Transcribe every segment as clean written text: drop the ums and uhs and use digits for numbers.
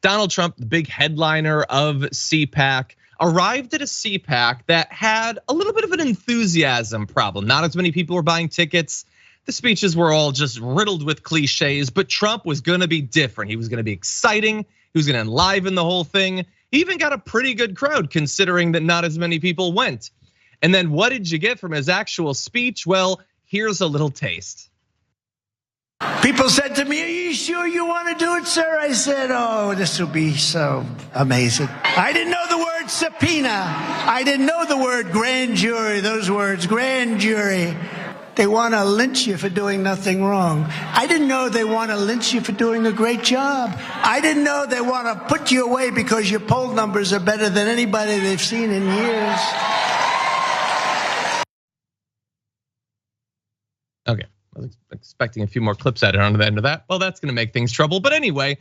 Donald Trump, the big headliner of CPAC, arrived at a CPAC that had a little bit of an enthusiasm problem. Not as many people were buying tickets. The speeches were all just riddled with cliches, but Trump was gonna be different. He was gonna be exciting. He was gonna enliven the whole thing. He even got a pretty good crowd considering that not as many people went. And then what did you get from his actual speech? Well, here's a little taste. People said to me, "Are you sure you want to do it, sir?" I said, "Oh, this will be so amazing." I didn't know the word subpoena. I didn't know the word grand jury, those words, grand jury. They want to lynch you for doing nothing wrong. I didn't know they want to lynch you for doing a great job. I didn't know they want to put you away because your poll numbers are better than anybody they've seen in years. Okay. I was expecting a few more clips added on to the end of that. Well, that's gonna make things trouble. But anyway,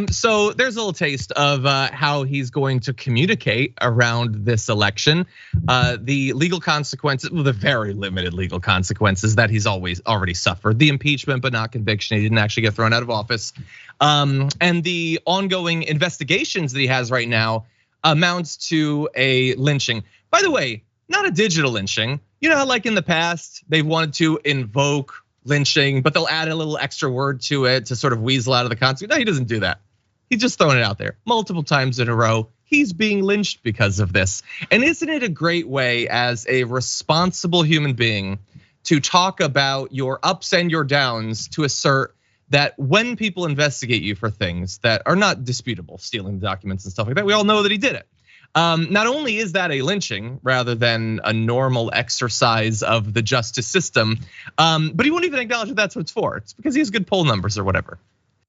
so there's a little taste of how he's going to communicate around this election. The legal consequences, well, the very limited legal consequences that he's already suffered. The impeachment, but not conviction. He didn't actually get thrown out of office. And the ongoing investigations that he has right now amounts to a lynching. By the way, not a digital lynching. You know how like in the past, they've wanted to invoke lynching, but they'll add a little extra word to it to sort of weasel out of the consequence. No, he doesn't do that. He's just throwing it out there multiple times in a row. He's being lynched because of this. And isn't it a great way as a responsible human being to talk about your ups and your downs, to assert that when people investigate you for things that are not disputable, stealing documents and stuff like that, we all know that he did it. Not only is that a lynching rather than a normal exercise of the justice system, but he won't even acknowledge that that's what it's for. It's because he has good poll numbers or whatever.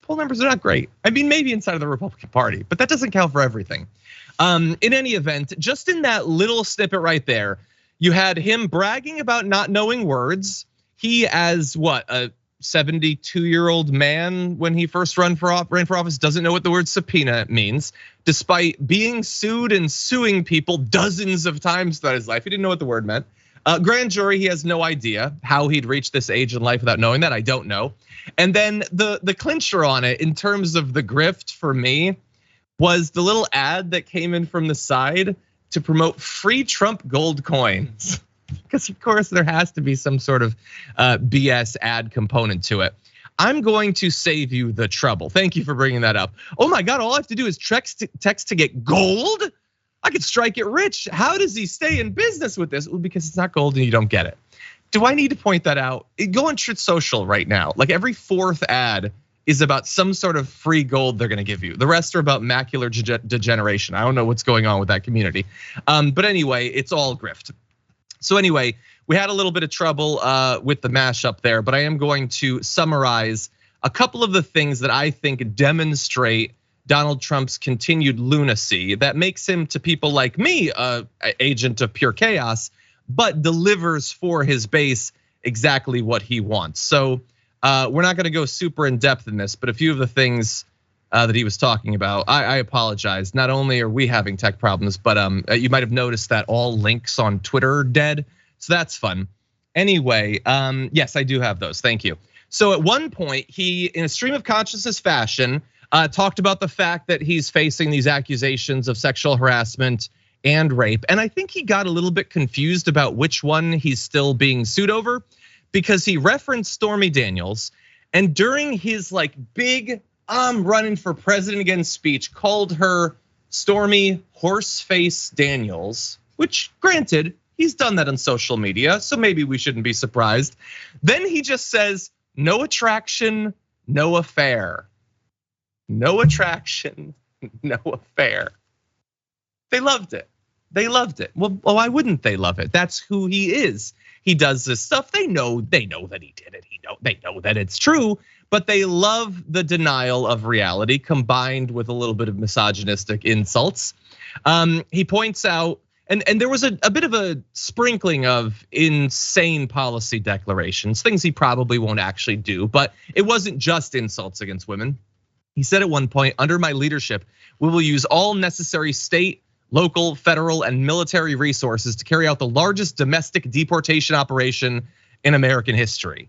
Poll numbers are not great. I mean, maybe inside of the Republican Party, but that doesn't count for everything. In any event, just in that little snippet right there, you had him bragging about not knowing words. He, as what, a 72-year-old man when he first ran for office, doesn't know what the word subpoena means, despite being sued and suing people dozens of times throughout his life. He didn't know what the word meant. Grand jury, he has no idea how he'd reach this age in life without knowing that. I don't know. And then the clincher on it in terms of the grift for me was the little ad that came in from the side to promote free Trump gold coins. Because of course there has to be some sort of BS ad component to it. I'm going to save you the trouble. Thank you for bringing that up. Oh my God, all I have to do is text to get gold. I could strike it rich. How does he stay in business with this? Well, because it's not gold and you don't get it. Do I need to point that out? Go on Truth Social right now. Like every fourth ad is about some sort of free gold they're gonna give you. The rest are about macular degeneration. I don't know what's going on with that community. But anyway, it's all grift. So anyway, we had a little bit of trouble with the mashup there, but I am going to summarize a couple of the things that I think demonstrate Donald Trump's continued lunacy that makes him, to people like me, an agent of pure chaos, but delivers for his base exactly what he wants. So we're not gonna go super in depth in this, but a few of the things that he was talking about, I apologize. Not only are we having tech problems, but you might have noticed that all links on Twitter are dead. So that's fun. Anyway, yes, I do have those, thank you. So at one point, he, in a stream of consciousness fashion, talked about the fact that he's facing these accusations of sexual harassment and rape. And I think he got a little bit confused about which one he's still being sued over, because he referenced Stormy Daniels, and during his like big I'm running for president again speech, called her Stormy Horseface Daniels, which granted, he's done that on social media, so maybe we shouldn't be surprised. Then he just says, no attraction, no affair. No attraction, no affair. They loved it. They loved it. Well, why wouldn't they love it? That's who he is. He does this stuff. They know that he did it. They know that it's true, but they love the denial of reality combined with a little bit of misogynistic insults. He points out, and there was a bit of a sprinkling of insane policy declarations, things he probably won't actually do, but it wasn't just insults against women. He said at one point, under my leadership, we will use all necessary state, local, federal, and military resources to carry out the largest domestic deportation operation in American history.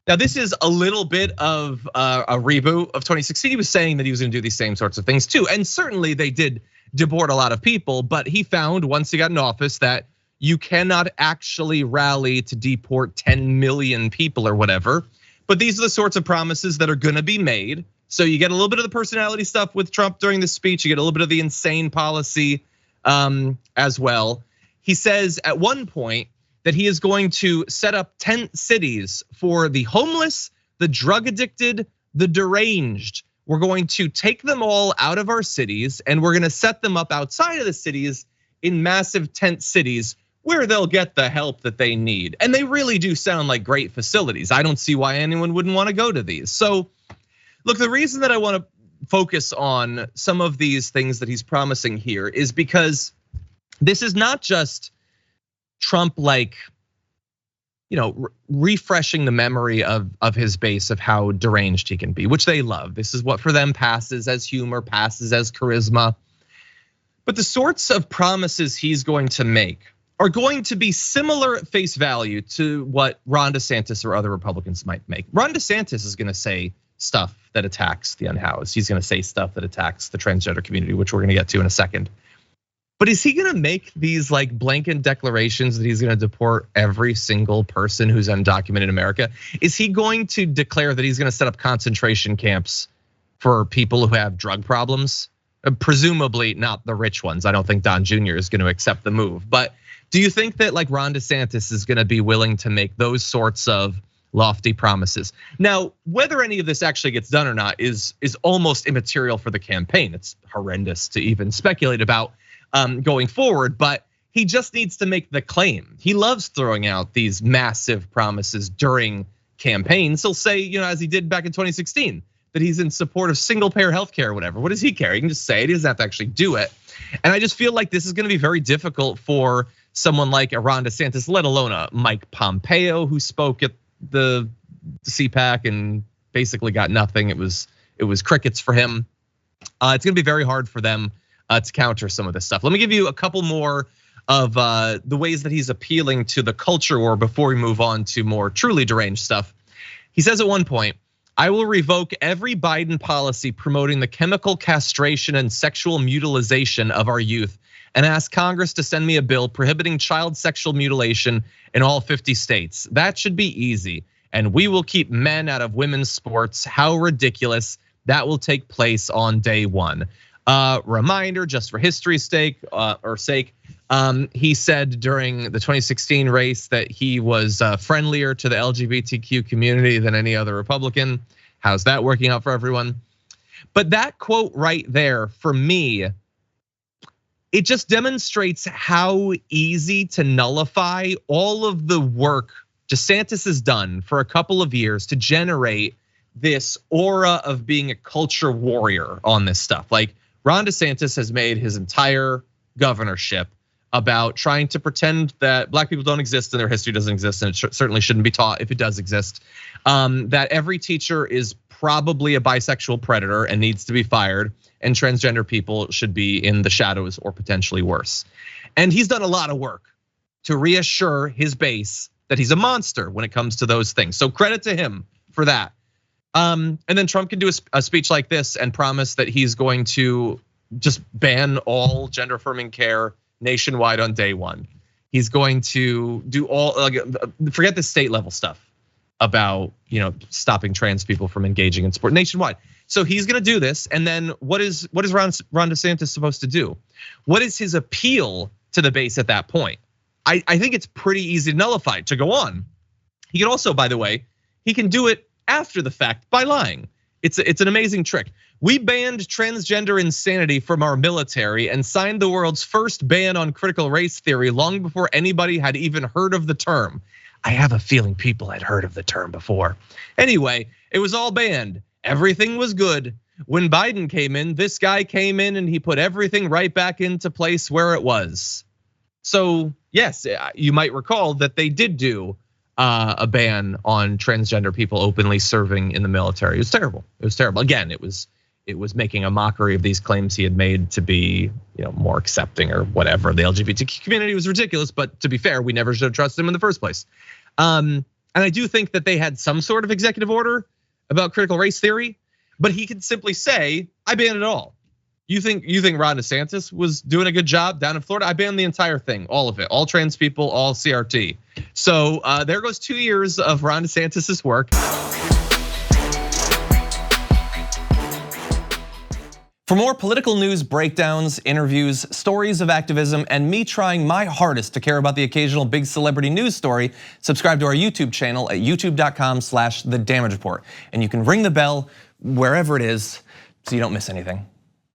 Now, this is a little bit of a reboot of 2016. He was saying that he was gonna do these same sorts of things too. And certainly they did deport a lot of people, but he found once he got in office that you cannot actually rally to deport 10 million people or whatever. But these are the sorts of promises that are gonna be made. So you get a little bit of the personality stuff with Trump during the speech. You get a little bit of the insane policy as well. He says at one point that he is going to set up tent cities for the homeless, the drug addicted, the deranged. We're going to take them all out of our cities and we're gonna set them up outside of the cities in massive tent cities where they'll get the help that they need. And they really do sound like great facilities. I don't see why anyone wouldn't wanna go to these. So look, the reason that I wanna focus on some of these things that he's promising here is because this is not just Trump like, refreshing the memory of his base of how deranged he can be, which they love. This is what for them passes as humor, passes as charisma. But the sorts of promises he's going to make are going to be similar at face value to what Ron DeSantis or other Republicans might make. Ron DeSantis is gonna say stuff that attacks the unhoused. He's gonna say stuff that attacks the transgender community, which we're gonna get to in a second. But is he gonna make these like blanket declarations that he's gonna deport every single person who's undocumented in America? Is he going to declare that he's gonna set up concentration camps for people who have drug problems? Presumably not the rich ones. I don't think Don Jr. is gonna accept the move. But do you think that like Ron DeSantis is gonna be willing to make those sorts of lofty promises? Now, whether any of this actually gets done or not is almost immaterial for the campaign. It's horrendous to even speculate about going forward, but he just needs to make the claim. He loves throwing out these massive promises during campaigns. He'll say, as he did back in 2016, that he's in support of single payer healthcare or whatever. What does he care? He can just say it, he doesn't have to actually do it. And I just feel like this is gonna be very difficult for someone like Ron DeSantis, let alone a Mike Pompeo who spoke at the CPAC and basically got nothing. It was crickets for him. It's gonna be very hard for them to counter some of this stuff. Let me give you a couple more of the ways that he's appealing to the culture war before we move on to more truly deranged stuff. He says at one point, I will revoke every Biden policy promoting the chemical castration and sexual mutilization of our youth and ask Congress to send me a bill prohibiting child sexual mutilation in all 50 states. That should be easy. And we will keep men out of women's sports. How ridiculous. That will take place on day one. Reminder, just for history's sake, he said during the 2016 race that he was friendlier to the LGBTQ community than any other Republican. How's that working out for everyone? But that quote right there, for me, it just demonstrates how easy to nullify all of the work DeSantis has done for a couple of years to generate this aura of being a culture warrior on this stuff. Like, Ron DeSantis has made his entire governorship about trying to pretend that black people don't exist and their history doesn't exist, and it certainly shouldn't be taught if it does exist. That every teacher is probably a bisexual predator and needs to be fired, and transgender people should be in the shadows or potentially worse. And he's done a lot of work to reassure his base that he's a monster when it comes to those things. So credit to him for that. And then Trump can do a speech like this and promise that he's going to just ban all gender affirming care nationwide on day one. He's going to do all, forget the state level stuff about stopping trans people from engaging in sport nationwide. So he's gonna do this, and then what is Ron DeSantis supposed to do? What is his appeal to the base at that point? I think it's pretty easy to nullify, to go on. He can also, by the way, he can do it after the fact by lying. It's an amazing trick. We banned transgender insanity from our military and signed the world's first ban on critical race theory long before anybody had even heard of the term. I have a feeling people had heard of the term before. Anyway, it was all banned. Everything was good. When Biden came in, this guy came in and he put everything right back into place where it was. So yes, you might recall that they did do a ban on transgender people openly serving in the military. It was terrible. It was terrible. Again, it was making a mockery of these claims he had made to be, more accepting or whatever. The LGBTQ community was ridiculous, but to be fair, we never should have trusted him in the first place. And I do think that they had some sort of executive order about critical race theory, but he could simply say, I ban it all. You think Ron DeSantis was doing a good job down in Florida? I banned the entire thing, all of it, all trans people, all CRT. So there goes 2 years of Ron DeSantis's work. For more political news breakdowns, interviews, stories of activism, and me trying my hardest to care about the occasional big celebrity news story, subscribe to our YouTube channel at youtube.com/thedamagereport. And you can ring the bell wherever it is so you don't miss anything.